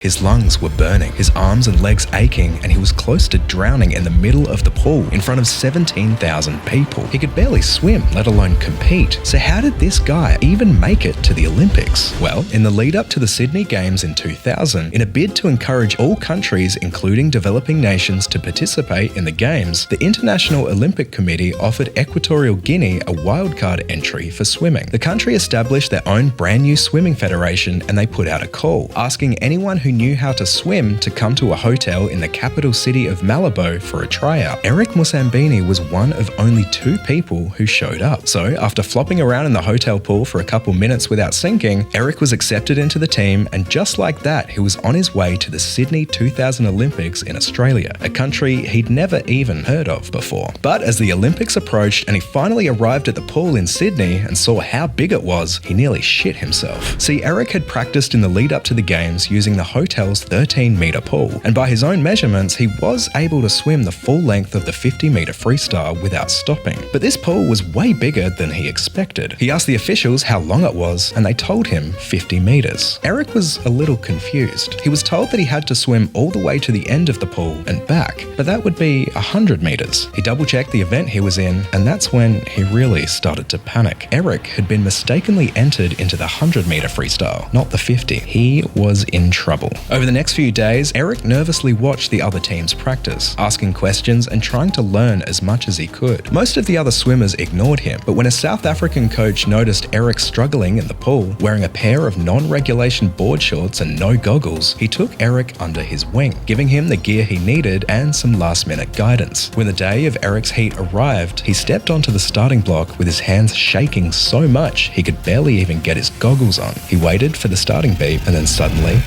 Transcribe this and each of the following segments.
His lungs were burning, his arms and legs aching, and he was close to drowning in the middle of the pool in front of 17,000 people. He could barely swim, let alone compete. So how did this guy even make it to the Olympics? Well, in the lead up to the Sydney Games in 2000, in a bid to encourage all countries, including developing nations, to participate in the Games, the International Olympic Committee offered Equatorial Guinea a wildcard entry for swimming. The country established their own brand new swimming federation, and they put out a call, asking anyone who knew how to swim to come to a hotel in the capital city of Malabo for a tryout. Eric Musambini was one of only 2 people who showed up. So after flopping around in the hotel pool for a couple minutes without sinking, Eric was accepted into the team, and just like that, he was on his way to the Sydney 2000 Olympics in Australia, a country he'd never even heard of before. But as the Olympics approached and he finally arrived at the pool in Sydney and saw how big it was, he nearly shit himself. See, Eric had practiced in the lead up to the Games using the hotel's 13-meter pool, and by his own measurements, he was able to swim the full length of the 50-meter freestyle without stopping. But this pool was way bigger than he expected. He asked the officials how long it was, and they told him 50 meters. Eric was a little confused. He was told that he had to swim all the way to the end of the pool and back, but that would be 100 meters. He double-checked the event he was in, and that's when he really started to panic. Eric had been mistakenly entered into the 100-meter freestyle, not the 50. He was in trouble. Over the next few days, Eric nervously watched the other teams practice, asking questions and trying to learn as much as he could. Most of the other swimmers ignored him, but when a South African coach noticed Eric struggling in the pool, wearing a pair of non-regulation board shorts and no goggles, he took Eric under his wing, giving him the gear he needed and some last-minute guidance. When the day of Eric's heat arrived, he stepped onto the starting block with his hands shaking so much he could barely even get his goggles on. He waited for the starting beep, and then suddenly,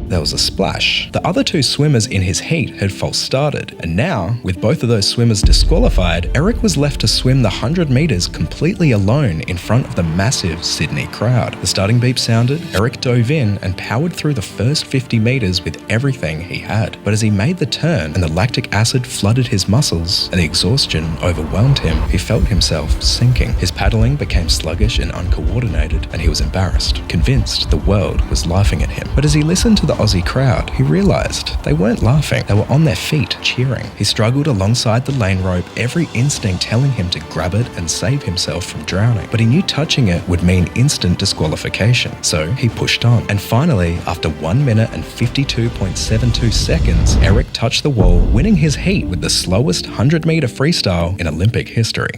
there was a splash. The other 2 swimmers in his heat had false started, and now, with both of those swimmers disqualified, Eric was left to swim the 100 meters completely alone in front of the massive Sydney crowd. The starting beep sounded, Eric dove in and powered through the first 50 meters with everything he had. But as he made the turn and the lactic acid flooded his muscles and the exhaustion overwhelmed him, he felt himself sinking. His paddling became sluggish and uncoordinated, and he was embarrassed, convinced the world was laughing at him. But as he listened to the Aussie crowd, he realized they weren't laughing. They were on their feet, cheering. He struggled alongside the lane rope, every instinct telling him to grab it and save himself from drowning. But he knew touching it would mean instant disqualification, so he pushed on. And finally, after 1 minute and 52.72 seconds, Eric touched the wall, winning his heat with the slowest 100-meter freestyle in Olympic history.